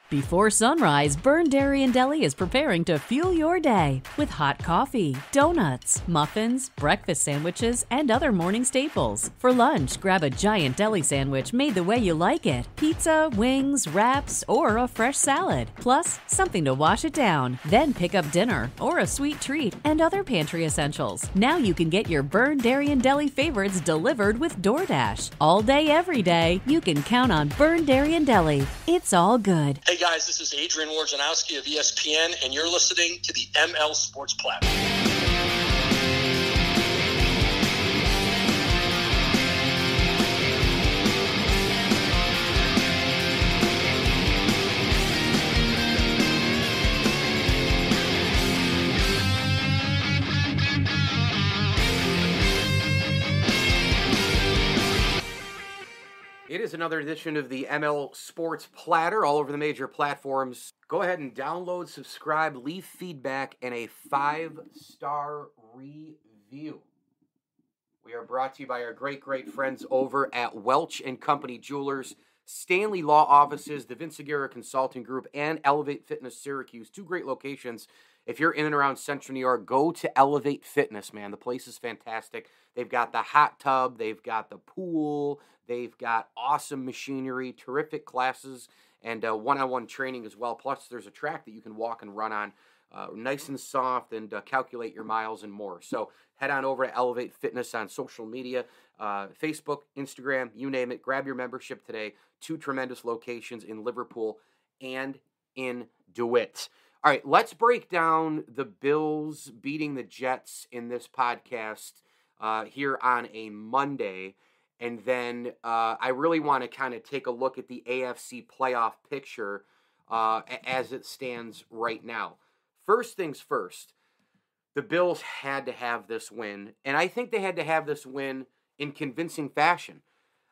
Before sunrise, Burn Dairy and Deli is preparing to fuel your day with hot coffee, donuts, muffins, breakfast sandwiches, and other morning staples. For lunch, grab a giant deli sandwich made the way you like it, pizza, wings, wraps, or a fresh salad, plus something to wash it down. Then pick up dinner or a sweet treat and other pantry essentials. Now you can get your Burn Dairy and Deli favorites delivered with DoorDash. All day, every day, you can count on Burn Dairy and Deli. It's all good. Hey guys, this is Adrian Wojnarowski of ESPN, and you're listening to the ML Sports Platform. It is another edition of the ML Sports Platter, all over the major platforms. Go ahead and download, subscribe, leave feedback, and a 5-star review. We are brought to you by our great friends over at Welch & Company Jewelers, Stanley Law Offices, the Vince Aguirre Consulting Group, and Elevate Fitness Syracuse. Two great locations. If you're in and around Central New York, go to Elevate Fitness, man. The place is fantastic. They've got the hot tub. They've got the pool. They've got awesome machinery, terrific classes, and one-on-one training as well. Plus, there's a track that you can walk and run on, nice and soft, and calculate your miles and more. So head on over to Elevate Fitness on social media, Facebook, Instagram, you name it. Grab your membership today. Two tremendous locations in Liverpool and in DeWitt. All right, let's break down the Bills beating the Jets in this podcast here on a Monday. And then I really want to kind of take a look at the AFC playoff picture as it stands right now. First things first, the Bills had to have this win. And I think they had to have this win in convincing fashion.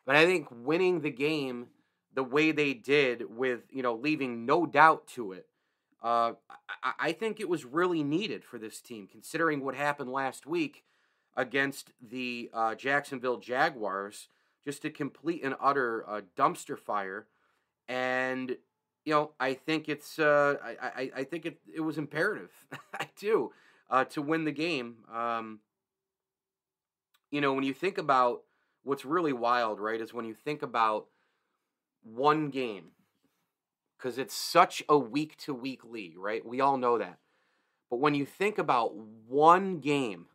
But I think winning the game the way they did with, leaving no doubt to it, I think it was really needed for this team, considering what happened last week against the Jacksonville Jaguars, just a complete and utter dumpster fire. And, I think it's I think it was imperative, I do, to win the game. When you think about what's really wild, right, is when you think about one game, because it's such a week-to-week league, right? We all know that. But when you think about one game,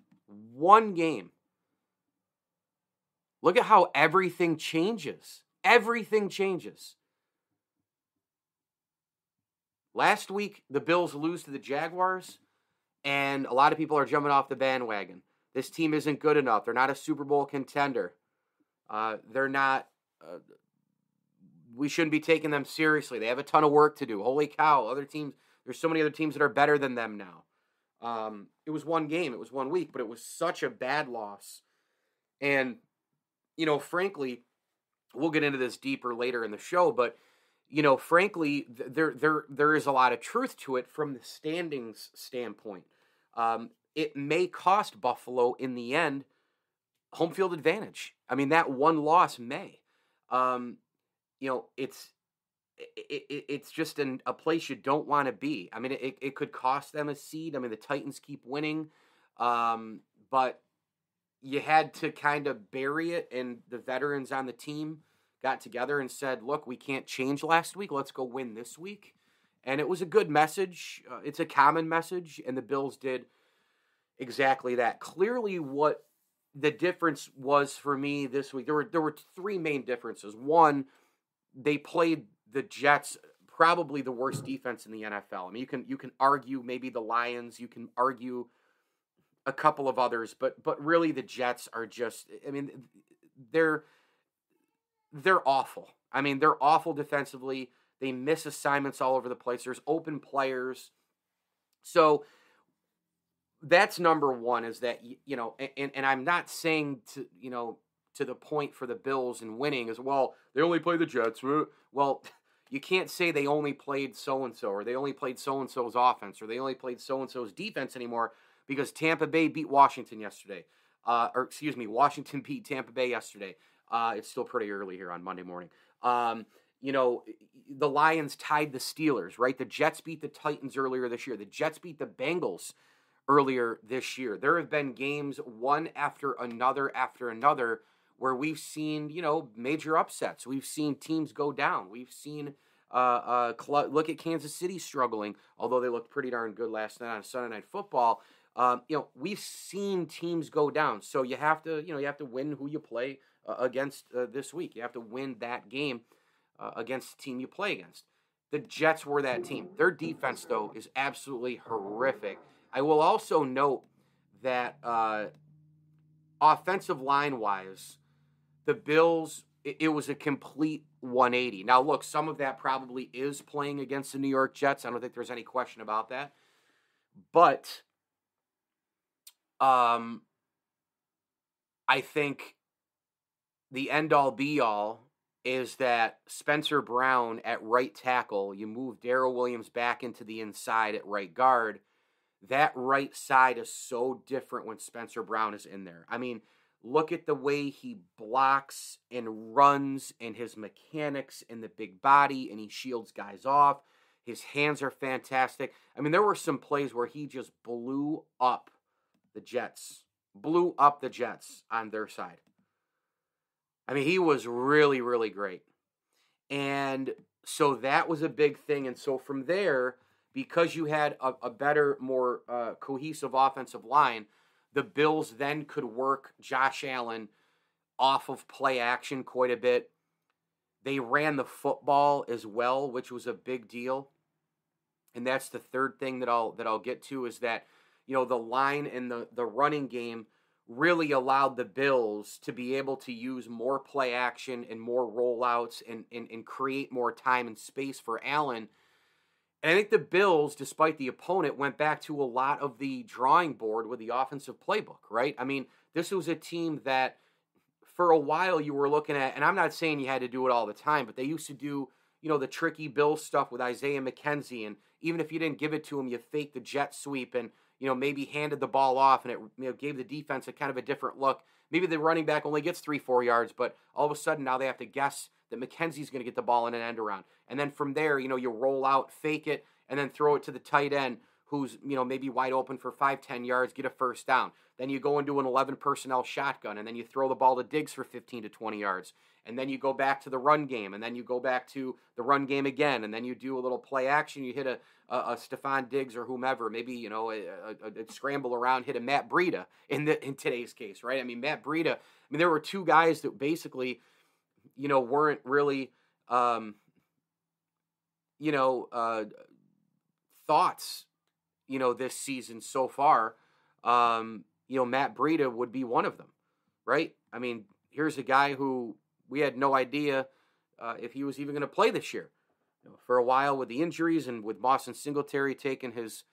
look at how everything changes. Everything changes. Last week, the Bills lose to the Jaguars, and a lot of people are jumping off the bandwagon. This team isn't good enough. They're not a Super Bowl contender. They're not... we shouldn't be taking them seriously. They have a ton of work to do. Holy cow, other teams... There's so many other teams that are better than them now. It was one game, it was 1 week, but it was such a bad loss. And, frankly, we'll get into this deeper later in the show, but, frankly, there is a lot of truth to it from the standings standpoint. It may cost Buffalo, in the end, home field advantage. I mean, that one loss may. It's just a place you don't want to be. I mean, it could cost them a seed. I mean, the Titans keep winning, but you had to kind of bury it, and the veterans on the team got together and said, look, we can't change last week. Let's go win this week. And it was a good message. It's a common message, and the Bills did exactly that. Clearly, what the difference was for me this week, there were three main differences. One, they played the Jets, probably the worst defense in the NFL. I mean, you can argue maybe the Lions, you can argue a couple of others, but really the Jets are just, I mean, they're awful. I mean, they're awful defensively. They miss assignments all over the place. There's open players. So that's number one, is that, and I'm not saying to the point for the Bills and winning as well, they only play the Jets. Well, you can't say they only played so-and-so, or they only played so-and-so's offense, or they only played so-and-so's defense anymore, because Tampa Bay beat Washington yesterday. Washington beat Tampa Bay yesterday. It's still pretty early here on Monday morning. the Lions tied the Steelers, right? The Jets beat the Titans earlier this year. The Jets beat the Bengals earlier this year. There have been games one after another where we've seen, major upsets. We've seen teams go down. We've seen look at Kansas City struggling, although they looked pretty darn good last night on Sunday Night Football. We've seen teams go down. So you have to win who you play against this week. You have to win that game against the team you play against. The Jets were that team. Their defense, though, is absolutely horrific. I will also note that offensive line-wise, the Bills, it was a complete 180. Now, look, some of that probably is playing against the New York Jets. I don't think there's any question about that. But I think the end-all, be-all is that Spencer Brown at right tackle, you move Darrell Williams back into the inside at right guard. That right side is so different when Spencer Brown is in there. I mean, look at the way he blocks and runs and his mechanics and the big body, and he shields guys off. His hands are fantastic. I mean, there were some plays where he just blew up the Jets on their side. I mean, he was really, really great. And so that was a big thing. And so from there, because you had a better, more cohesive offensive line, the Bills then could work Josh Allen off of play action quite a bit. They ran the football as well, which was a big deal. And that's the third thing that I'll get to is that, the line and the running game really allowed the Bills to be able to use more play action and more rollouts and create more time and space for Allen. And I think the Bills, despite the opponent, went back to a lot of the drawing board with the offensive playbook, right? I mean, this was a team that for a while you were looking at, and I'm not saying you had to do it all the time, but they used to do, the tricky Bills stuff with Isaiah McKenzie, and even if you didn't give it to him, you faked the jet sweep and, maybe handed the ball off, and it gave the defense a kind of a different look. Maybe the running back only gets 3-4 yards, but all of a sudden now they have to guess that McKenzie's going to get the ball in an end around. And then from there, you roll out, fake it, and then throw it to the tight end who's, maybe wide open for 5-10 yards, get a first down. Then you go into an 11 personnel shotgun, and then you throw the ball to Diggs for 15 to 20 yards. And then you go back to the run game, and then you go back to the run game again, and then you do a little play action. You hit a Stephon Diggs or whomever, maybe, a scramble around, hit a Matt Breida in today's case, right? I mean, Matt Breida, there were two guys that basically, weren't really, thoughts, this season so far. Matt Breida would be one of them, right? I mean, here's a guy who we had no idea if he was even going to play this year. For a while with the injuries and with Boston Singletary taking his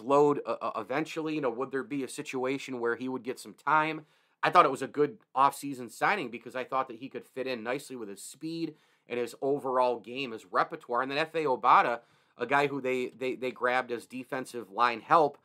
load eventually, would there be a situation where he would get some time? I thought it was a good offseason signing because I thought that he could fit in nicely with his speed and his overall game, his repertoire. And then F.A. Obata, a guy who they grabbed as defensive line help,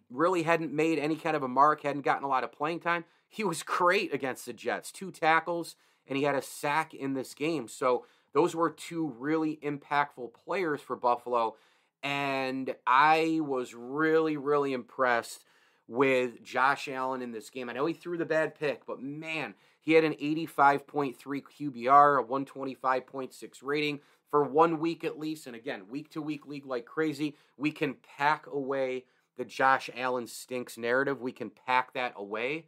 really hadn't made any kind of a mark, hadn't gotten a lot of playing time. He was great against the Jets, 2 tackles, and he had a sack in this game. So those were 2 really impactful players for Buffalo, and I was really, really impressed with Josh Allen in this game. I know he threw the bad pick, but man, he had an 85.3 QBR, a 125.6 rating for 1 week at least. And again, week-to-week league like crazy. We can pack away the Josh Allen stinks narrative. We can pack that away.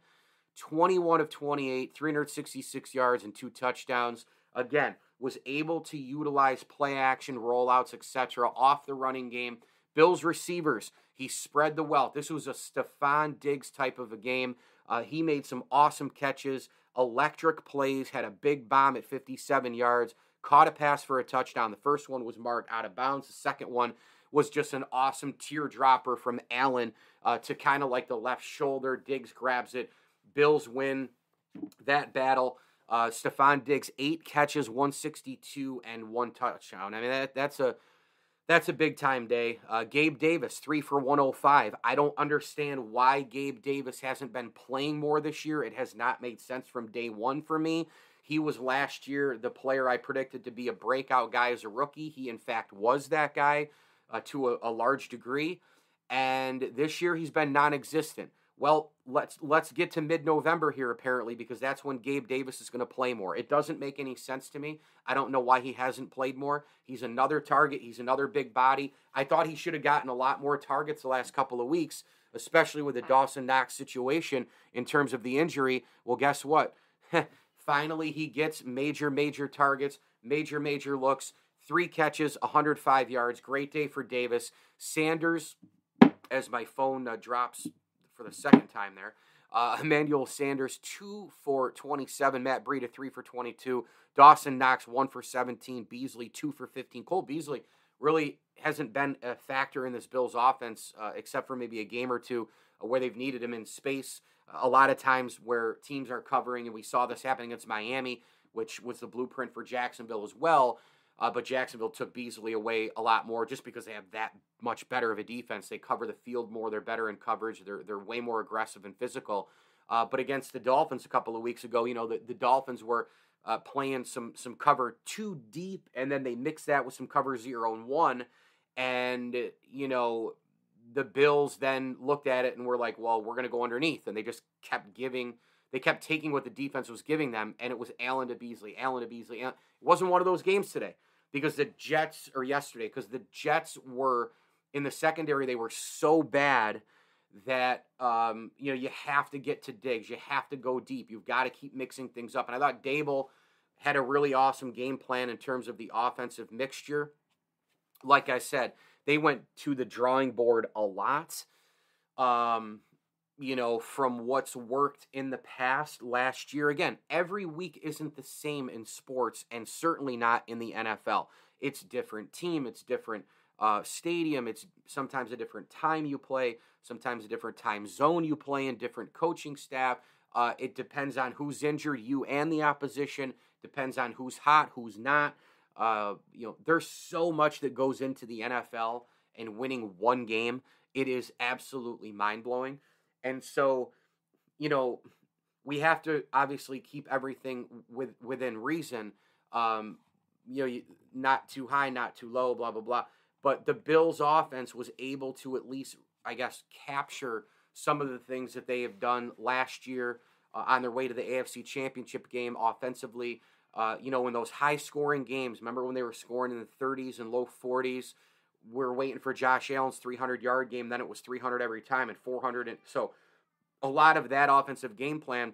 21 of 28, 366 yards and 2 touchdowns. Again, was able to utilize play action, rollouts, etc. off the running game. Bills receivers, he spread the wealth. This was a Stephon Diggs type of a game. He made some awesome catches, electric plays, had a big bomb at 57 yards, caught a pass for a touchdown. The first one was marked out of bounds. The second one was just an awesome teardropper from Allen to kind of like the left shoulder. Diggs grabs it. Bills win that battle. Stephon Diggs, 8 catches, 162, and 1 touchdown. I mean, that's a big-time day. Gabe Davis, 3 for 105. I don't understand why Gabe Davis hasn't been playing more this year. It has not made sense from day one for me. He was last year the player I predicted to be a breakout guy as a rookie. He, in fact, was that guy to a large degree. And this year he's been non-existent. Well, let's get to mid-November here, apparently, because that's when Gabe Davis is going to play more. It doesn't make any sense to me. I don't know why he hasn't played more. He's another target. He's another big body. I thought he should have gotten a lot more targets the last couple of weeks, especially with the Dawson Knox situation in terms of the injury. Well, guess what? Finally, he gets major targets, major looks, 3 catches, 105 yards. Great day for Davis. Sanders, as my phone drops for the second time there. Emmanuel Sanders, 2 for 27. Matt Breida, 3 for 22. Dawson Knox, 1 for 17. Beasley, 2 for 15. Cole Beasley really hasn't been a factor in this Bills offense except for maybe a game or two where they've needed him in space. A lot of times where teams are covering, and we saw this happen against Miami, which was the blueprint for Jacksonville as well. But Jacksonville took Beasley away a lot more just because they have that much better of a defense. They cover the field more. They're better in coverage. They're way more aggressive and physical. But against the Dolphins a couple of weeks ago, the Dolphins were playing some cover 2 deep, and then they mixed that with some cover 0 and 1. And, the Bills then looked at it and were like, well, we're going to go underneath. And they just kept taking what the defense was giving them, and it was Allen to Beasley. It wasn't one of those games today because the Jets were in the secondary. They were so bad that, you have to get to Diggs. You have to go deep. You've got to keep mixing things up. And I thought Dable had a really awesome game plan in terms of the offensive mixture. Like I said, they went to the drawing board a lot. From what's worked in the past last year. Again, every week isn't the same in sports, and certainly not in the NFL. It's different team, it's different stadium, it's sometimes a different time you play, sometimes a different time zone you play in, different coaching staff. It depends on who's injured, you and the opposition, depends on who's hot, who's not. There's so much that goes into the NFL and winning one game. It is absolutely mind-blowing. And so, we have to obviously keep everything within reason. Not too high, not too low, blah, blah, blah. But the Bills' offense was able to at least, I guess, capture some of the things that they have done last year on their way to the AFC Championship game offensively. In those high-scoring games, remember when they were scoring in the 30s and low 40s? We're waiting for Josh Allen's 300-yard game. Then it was 300 every time and 400. And so a lot of that offensive game plan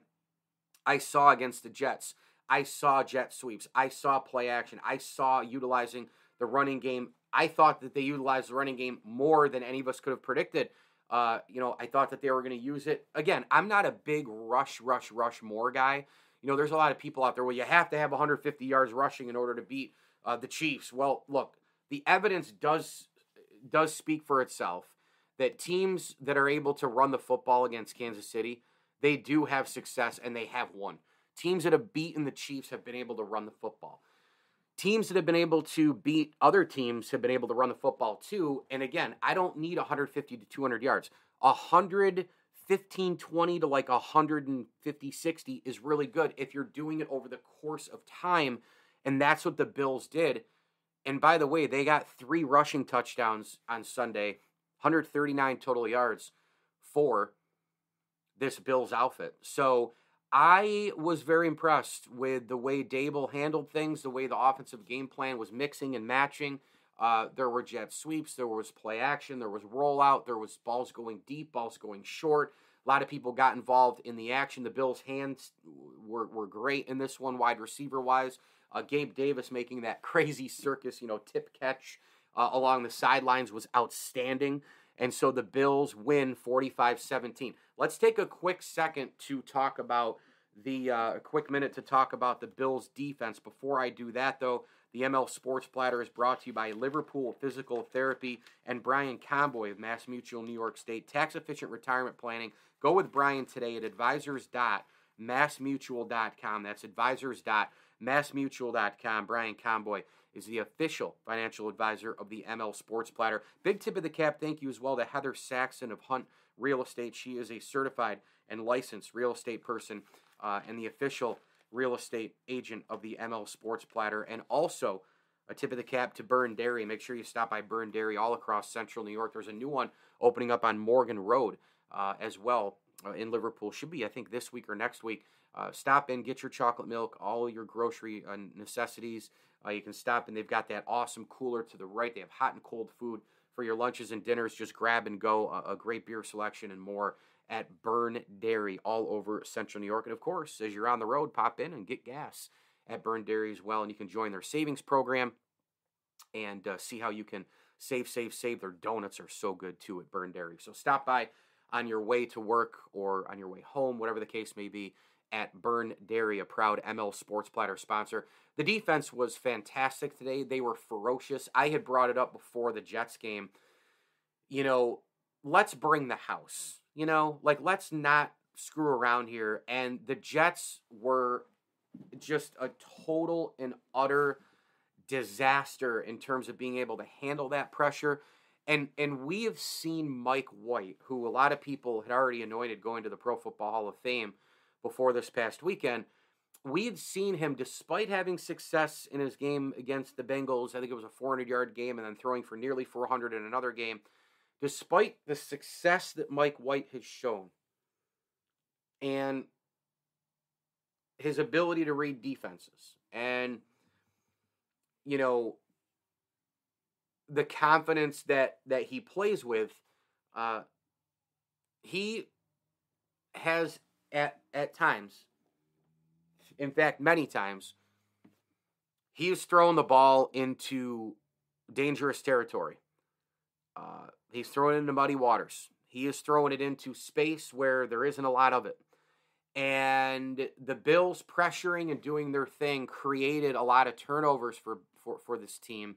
I saw against the Jets. I saw jet sweeps. I saw play action. I saw utilizing the running game. I thought that they utilized the running game more than any of us could have predicted. I thought that they were going to use it. Again, I'm not a big rush more guy. There's a lot of people out there, well, you have to have 150 yards rushing in order to beat the Chiefs. Well, look, the evidence does speak for itself that teams that are able to run the football against Kansas City, they do have success and they have won. Teams that have beaten the Chiefs have been able to run the football. Teams that have been able to beat other teams have been able to run the football too. And again, I don't need 150 to 200 yards. 115, 20 to like 150, 60 is really good if you're doing it over the course of time. And that's what the Bills did. And by the way, they got 3 rushing touchdowns on Sunday, 139 total yards for this Bills outfit. So I was very impressed with the way Dable handled things, the way the offensive game plan was mixing and matching. There were jet sweeps, there was play action, there was rollout, there was balls going deep, balls going short. A lot of people got involved in the action. The Bills' hands were great in this one, wide receiver-wise. Gabe Davis making that crazy circus, tip catch along the sidelines was outstanding. And so the Bills win 45-17. Let's take a quick second to talk about a quick minute to talk about the Bills' defense. Before I do that, though, the ML Sports Platter is brought to you by Liverpool Physical Therapy and Brian Comboy of Mass Mutual New York State. Tax-efficient retirement planning. Go with Brian today at advisors.massmutual.com. That's advisors.massmutual.com. Brian Comboy is the official financial advisor of the ML Sports Platter. Big tip of the cap thank you as well to Heather Saxon of Hunt Real Estate. She is a certified and licensed real estate person and the official real estate agent of the ML Sports Platter. And also, a tip of the cap to Burn Dairy. Make sure you stop by Burn Dairy all across central New York. There's a new one opening up on Morgan Road as well in Liverpool. Should be, I think, this week or next week. Stop in, get your chocolate milk, all your grocery necessities. You can stop in. They've got that awesome cooler to the right. They have hot and cold food for your lunches and dinners. Just grab and go. A great beer selection and more at Burn Dairy all over central New York. And, of course, as you're on the road, pop in and get gas at Burn Dairy as well. And you can join their savings program and see how you can save. Their donuts are so good, too, at Burn Dairy. So stop by on your way to work or on your way home, whatever the case may be, at Burn Dairy, a proud ML Sports Platter sponsor. The defense was fantastic today. They were ferocious. I had brought it up before the Jets game. Let's bring the house. Let's not screw around here. And the Jets were just a total and utter disaster in terms of being able to handle that pressure. And we have seen Mike White, who a lot of people had already anointed going to the Pro Football Hall of Fame before this past weekend. We had seen him, despite having success in his game against the Bengals, I think it was a 400-yard game, and then throwing for nearly 400 in another game, despite the success that Mike White has shown and his ability to read defenses and, the confidence that he plays with, he has at times, in fact, many times, he has thrown the ball into dangerous territory. He's thrown it into muddy waters. He is throwing it into space where there isn't a lot of it. And the Bills pressuring and doing their thing created a lot of turnovers for this team.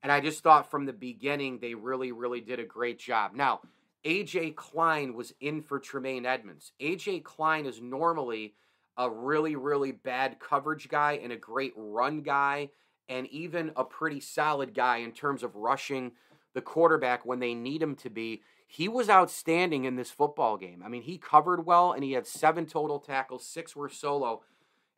And I just thought from the beginning they really, really did a great job. Now, A.J. Klein was in for Tremaine Edmonds. A.J. Klein is normally a really, really bad coverage guy and a great run guy and even a pretty solid guy in terms of rushing the quarterback when they need him to be. He was outstanding in this football game. I mean, he covered well, and he had 7 total tackles, 6 were solo,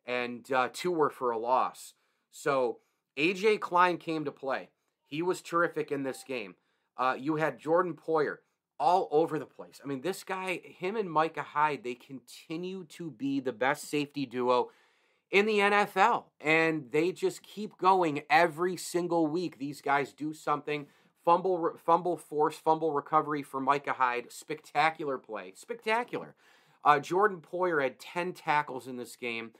and 2 were for a loss. So A.J. Klein came to play. He was terrific in this game. You had Jordan Poyer all over the place. I mean, this guy, him and Micah Hyde, they continue to be the best safety duo in the NFL. And they just keep going every single week. These guys do something. Fumble force, fumble recovery for Micah Hyde. Spectacular play. Spectacular. Jordan Poyer had 10 tackles in this game.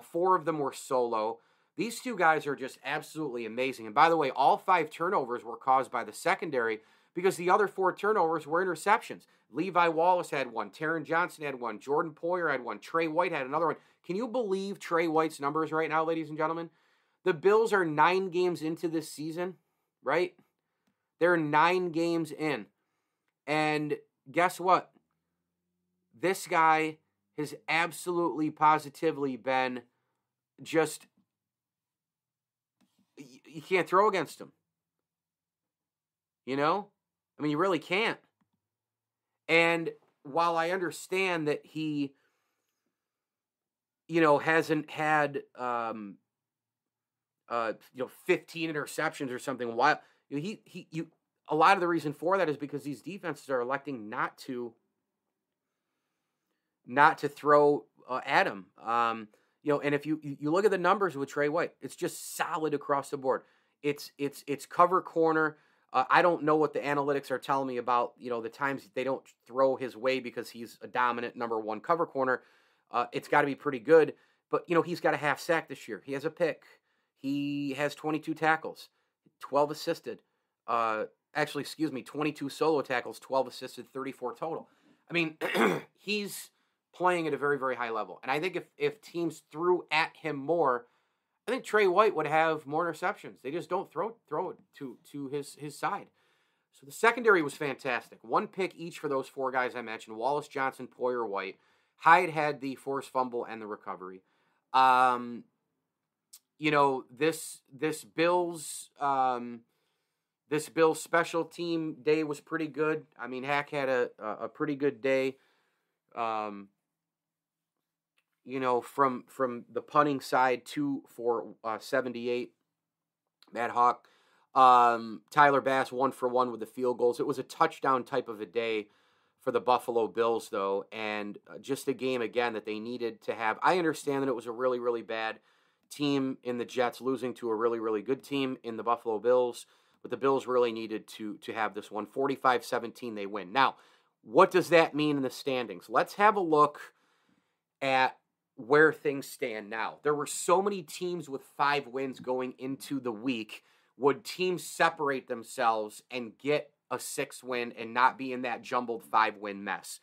4 of them were solo. These two guys are just absolutely amazing. And by the way, all 5 turnovers were caused by the secondary because the other 4 turnovers were interceptions. Levi Wallace had 1. Taron Johnson had 1. Jordan Poyer had 1. Trey White had another one. Can you believe Trey White's numbers right now, ladies and gentlemen? The Bills are 9 games into this season, right? They're 9 games in. And guess what? This guy has absolutely, positively been just... You can't throw against him. I mean, you really can't. And while I understand that he, hasn't had, 15 interceptions or something, while a lot of the reason for that is because these defenses are electing not to throw at him. And if you look at the numbers with Trey White, it's just solid across the board. It's cover corner. I don't know what the analytics are telling me about, the times they don't throw his way because he's a dominant number 1 cover corner. It's got to be pretty good. But, he's got a half sack this year. He has a pick. He has 22 tackles, 12 assisted. 22 solo tackles, 12 assisted, 34 total. I mean, he's playing at a very, very high level. And I think if teams threw at him more, I think Trey White would have more interceptions. They just don't throw it to his side. So the secondary was fantastic. 1 pick each for those 4 guys I mentioned: Wallace, Johnson, Poyer, White. Hyde had the forced fumble and the recovery. This Bills special team day was pretty good. I mean, Hack had a pretty good day. from the punting side, 2 for 78. Matt Hawk. Tyler Bass 1 for 1 with the field goals. It was a touchdown type of a day for the Buffalo Bills, though, and just a game, again, that they needed to have. I understand that it was a really, really bad team in the Jets losing to a really, really good team in the Buffalo Bills, but the Bills really needed to have this one. 45-17, they win. Now, what does that mean in the standings? Let's have a look at where things stand now. There were so many teams with 5 wins going into the week. Would teams separate themselves and get a 6th win and not be in that jumbled 5-win mess?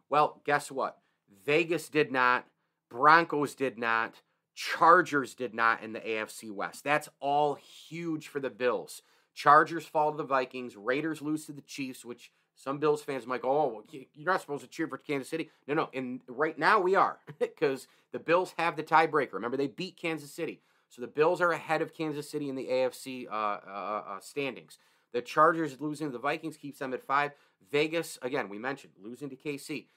Well, guess what? Vegas did not. Broncos did not. Chargers did not in the AFC West. That's all huge for the Bills. Chargers fall to the Vikings. Raiders lose to the Chiefs, which some Bills fans might go, oh, well, you're not supposed to cheer for Kansas City. No. And right now we are, because the Bills have the tiebreaker. Remember, they beat Kansas City. So the Bills are ahead of Kansas City in the AFC standings. The Chargers losing to the Vikings keeps them at 5. Vegas, again, we mentioned, losing to KC.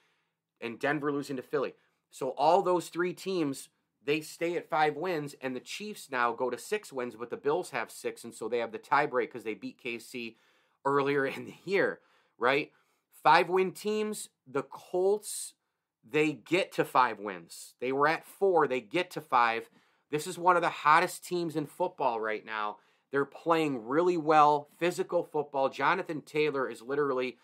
And Denver losing to Philly. So all those 3 teams, they stay at 5 wins, and the Chiefs now go to 6 wins, but the Bills have 6, and so they have the tiebreak because they beat KC earlier in the year, right? 5-win teams, the Colts, they get to 5 wins. They were at 4, they get to 5. This is one of the hottest teams in football right now. They're playing really well, physical football. Jonathan Taylor is literally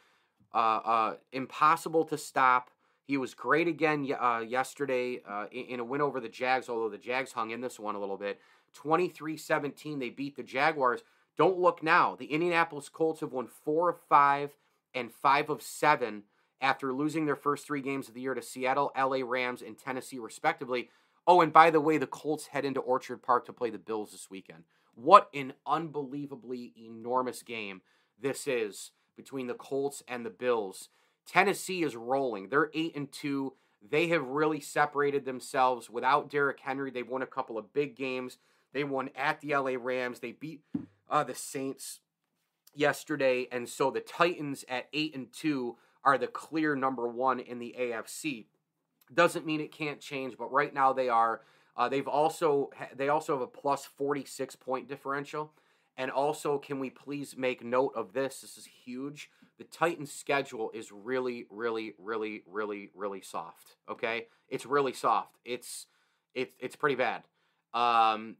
impossible to stop. He was great again yesterday in a win over the Jags, although the Jags hung in this one a little bit. 23-17, they beat the Jaguars. Don't look now. The Indianapolis Colts have won 4 of 5 and 5 of 7 after losing their first 3 games of the year to Seattle, LA Rams, and Tennessee, respectively. Oh, and by the way, the Colts head into Orchard Park to play the Bills this weekend. What an unbelievably enormous game this is between the Colts and the Bills. Tennessee is rolling. They're 8-2. They have really separated themselves. Without Derrick Henry, they've won a couple of big games. They won at the LA Rams. They beat the Saints yesterday. And so the Titans at 8-2 are the clear number 1 in the AFC. Doesn't mean it can't change, but right now they are. They also have a plus 46 point differential. And also, can we please make note of this? This is huge. The Titans' schedule is really, really, really, really, really soft. Okay, it's really soft. It's pretty bad. When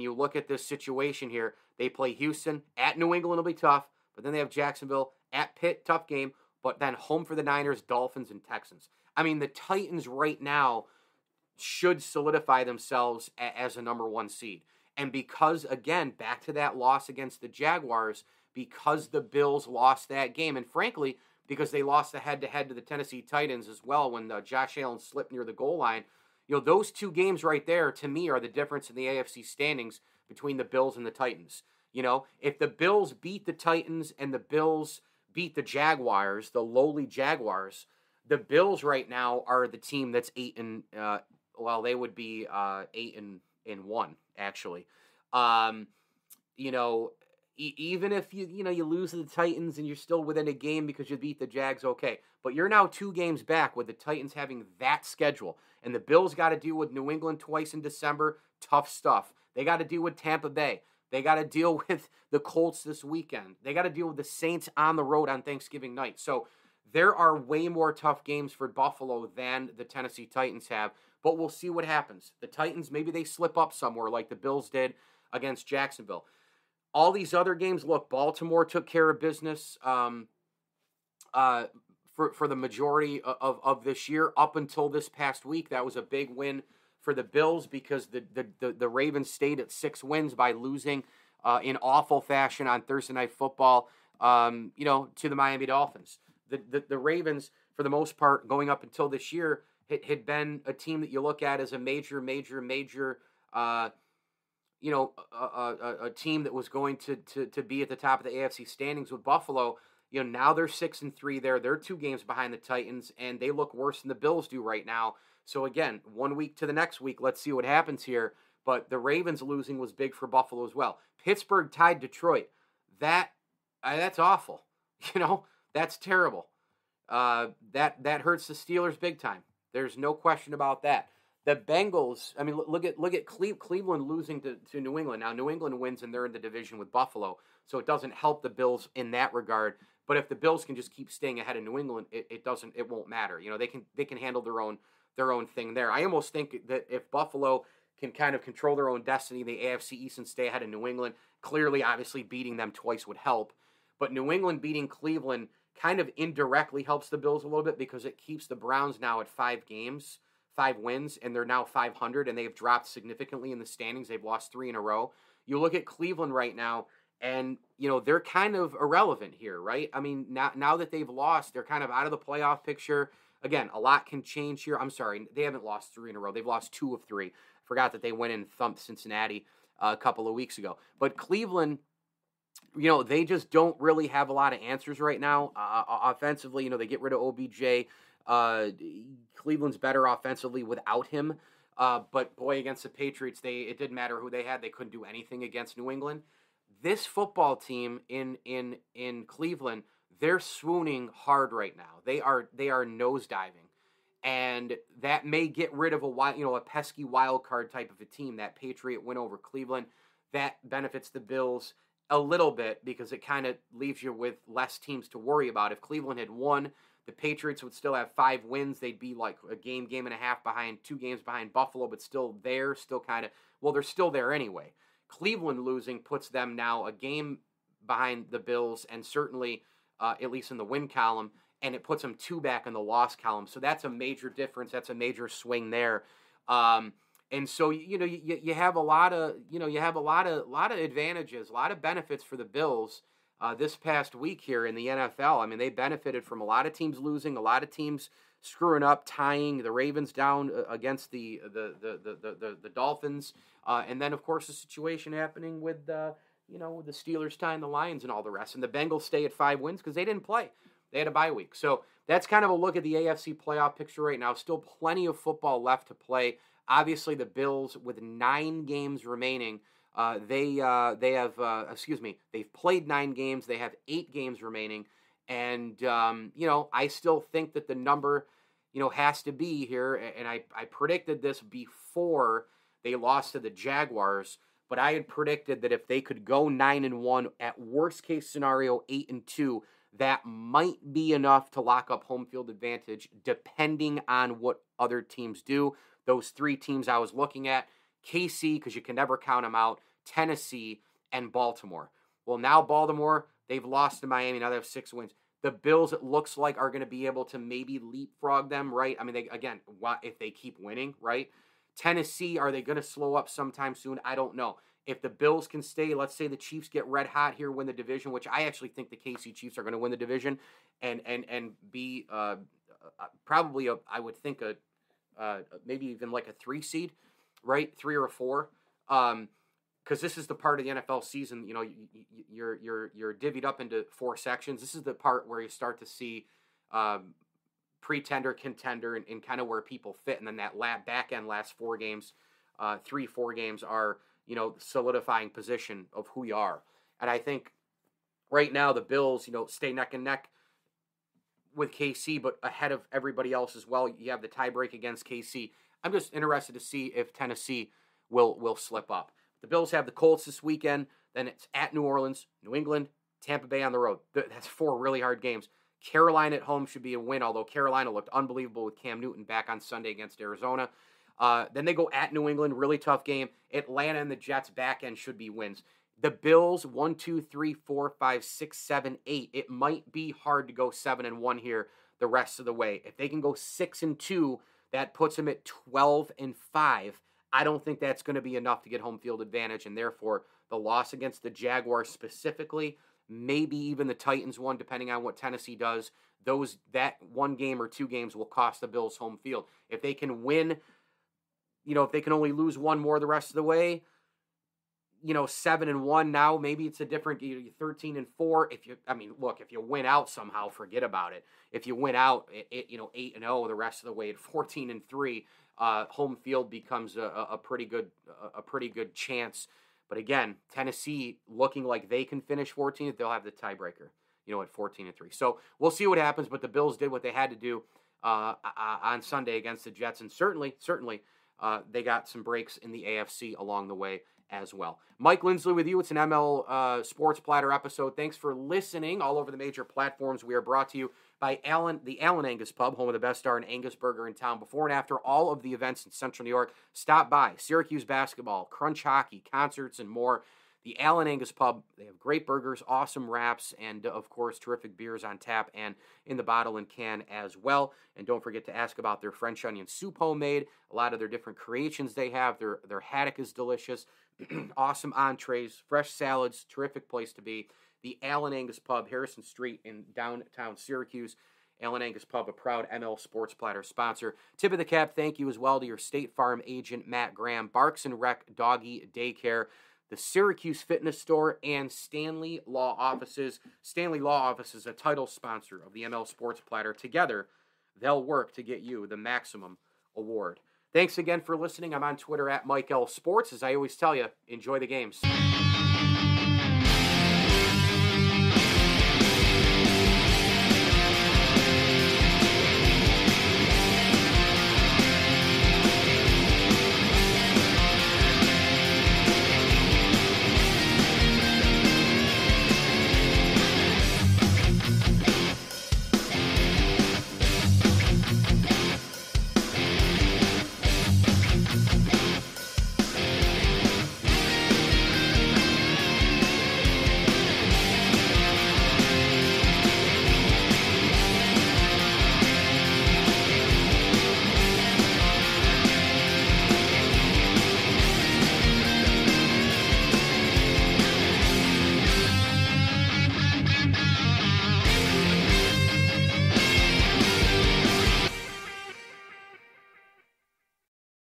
you look at this situation here, they play Houston at New England, it'll be tough. But then they have Jacksonville at Pitt, tough game. But then home for the Niners, Dolphins, and Texans. I mean, the Titans right now should solidify themselves as a number 1 seed. And because, again, back to that loss against the Jaguars, because the Bills lost that game, and frankly, because they lost the head-to-head to the Tennessee Titans as well when Josh Allen slipped near the goal line, those 2 games right there, to me, are the difference in the AFC standings between the Bills and the Titans. If the Bills beat the Titans and the Bills beat the Jaguars, the lowly Jaguars, the Bills right now are the team that's 8-1 actually. Even if you lose to the Titans and you're still within a game because you beat the Jags, okay. But you're now 2 games back with the Titans having that schedule. And the Bills got to deal with New England twice in December. Tough stuff. They got to deal with Tampa Bay. They got to deal with the Colts this weekend. They got to deal with the Saints on the road on Thanksgiving night. So there are way more tough games for Buffalo than the Tennessee Titans have. But we'll see what happens. The Titans, maybe they slip up somewhere like the Bills did against Jacksonville. All these other games, look, Baltimore took care of business for the majority of this year. Up until this past week, that was a big win for the Bills because the Ravens stayed at 6 wins by losing in awful fashion on Thursday Night Football, to the Miami Dolphins. The Ravens, for the most part, going up until this year, had been a team that you look at as a major a team that was going to be at the top of the AFC standings with Buffalo. Now they're 6-3 there. They're 2 games behind the Titans, and they look worse than the Bills do right now. So again, 1 week to the next week, let's see what happens here. But the Ravens losing was big for Buffalo as well. Pittsburgh tied Detroit. That's awful. That's terrible. That hurts the Steelers big time. There's no question about that. The Bengals, I mean, look at Cleveland losing to New England. Now, New England wins, and they're in the division with Buffalo, so it doesn't help the Bills in that regard. But if the Bills can just keep staying ahead of New England, it won't matter. They can handle their own thing there. I almost think that if Buffalo can kind of control their own destiny in the AFC East and stay ahead of New England, clearly, obviously, beating them twice would help. But New England beating Cleveland kind of indirectly helps the Bills a little bit because it keeps the Browns now at 5 wins, and they're now 500, and they've dropped significantly in the standings. They've lost 3 in a row. You look at Cleveland right now, and, they're kind of irrelevant here, right? I mean, now that they've lost, they're kind of out of the playoff picture. Again, a lot can change here. I'm sorry, they haven't lost 3 in a row. They've lost 2 of 3. Forgot that they went and thumped Cincinnati a couple of weeks ago. But Cleveland, they just don't really have a lot of answers right now. Offensively, they get rid of OBJ. Cleveland's better offensively without him. But boy, against the Patriots, it didn't matter who they had. They couldn't do anything against New England. This football team in Cleveland, they're swooning hard right now. They are nosediving. And that may get rid of a pesky wild card type of a team. That Patriot win over Cleveland, that benefits the Bills a little bit because it kind of leaves you with less teams to worry about. If Cleveland had won, the Patriots would still have 5 wins. They'd be like a game and a half behind, 2 games behind Buffalo, but still there, they're still there anyway. Cleveland losing puts them now a game behind the Bills and certainly at least in the win column, and it puts them 2 back in the loss column. So that's a major difference. That's a major swing there. And so you have a lot of advantages, a lot of benefits for the Bills this past week here in the NFL. I mean, they benefited from a lot of teams losing, a lot of teams screwing up, tying the Ravens down against the Dolphins, and then of course the situation happening with the Steelers tying the Lions and all the rest. And the Bengals stay at 5 wins because they didn't play. They had a bye week. So that's kind of a look at the AFC playoff picture right now. Still plenty of football left to play. Obviously, the Bills, with 9 games remaining, they've played 9 games. They have 8 games remaining. And, I still think that the number, has to be here. And I predicted this before they lost to the Jaguars. But I had predicted that if they could go 9-1, at worst case scenario, 8-2, that might be enough to lock up home field advantage, depending on what other teams do. Those 3 teams I was looking at, KC, because you can never count them out, Tennessee, and Baltimore. Well, now Baltimore, they've lost to Miami. Now they have 6 wins. The Bills, it looks like, are going to be able to maybe leapfrog them, right? I mean, if they keep winning, right? Tennessee, are they going to slow up sometime soon? I don't know. If the Bills can stay, let's say the Chiefs get red hot here, win the division, which I actually think the KC Chiefs are going to win the division and be probably I would think maybe even like a 3 seed, right? 3 or a 4, because this is the part of the NFL season. You're divvied up into 4 sections. This is the part where you start to see pretender, contender, and kind of where people fit, and then that back end last 4 games, 3-4 games are solidifying position of who you are. And I think right now the Bills, stay neck and neck with KC, but ahead of everybody else as well. You have the tiebreak against KC. I'm just interested to see if Tennessee will slip up. The Bills have the Colts this weekend. Then it's at New Orleans, New England, Tampa Bay on the road. That's 4 really hard games. Carolina at home should be a win, although Carolina looked unbelievable with Cam Newton back on Sunday against Arizona. Then they go at New England, really tough game. Atlanta and the Jets back end should be wins. The Bills, 1, 2, 3, 4, 5, 6, 7, 8. It might be hard to go 7-1 here the rest of the way. If they can go 6-2, that puts them at 12-5. I don't think that's going to be enough to get home field advantage, and therefore the loss against the Jaguars specifically, maybe even the Titans one, depending on what Tennessee does, that 1 game or 2 games will cost the Bills home field. If they can win, if they can only lose 1 more the rest of the way, 7-1 now, maybe it's a different 13-4. If you win out somehow, forget about it. If you win out, 8-0 the rest of the way at 14-3, home field becomes a pretty good chance. But again, Tennessee looking like they can finish 14th, they'll have the tiebreaker, at 14-3. So we'll see what happens. But the Bills did what they had to do on Sunday against the Jets, and certainly they got some breaks in the AFC along the way as well. Mike Lindsley with you. It's an ML Sports Platter episode. Thanks for listening all over the major platforms. We are brought to you by the Allen Angus Pub, home of the best darn Angus burger in town. Before and after all of the events in Central New York, stop by. Syracuse basketball, crunch hockey, concerts, and more. The Allen Angus Pub, they have great burgers, awesome wraps, and, of course, terrific beers on tap and in the bottle and can as well. And don't forget to ask about their French onion soup homemade, a lot of their different creations they have. Their haddock is delicious, awesome entrees, fresh salads, terrific place to be. The Allen Angus Pub, Harrison Street in downtown Syracuse. Allen Angus Pub, a proud ML Sports Platter sponsor. Tip of the cap, thank you as well to your State Farm agent, Matt Graham, Barks and Rec Doggy Daycare, the Syracuse Fitness Store, and Stanley Law Offices. Stanley Law Office is a title sponsor of the ML Sports Platter. Together, they'll work to get you the maximum award. Thanks again for listening. I'm on Twitter at Mike L. Sports. As I always tell you, enjoy the games.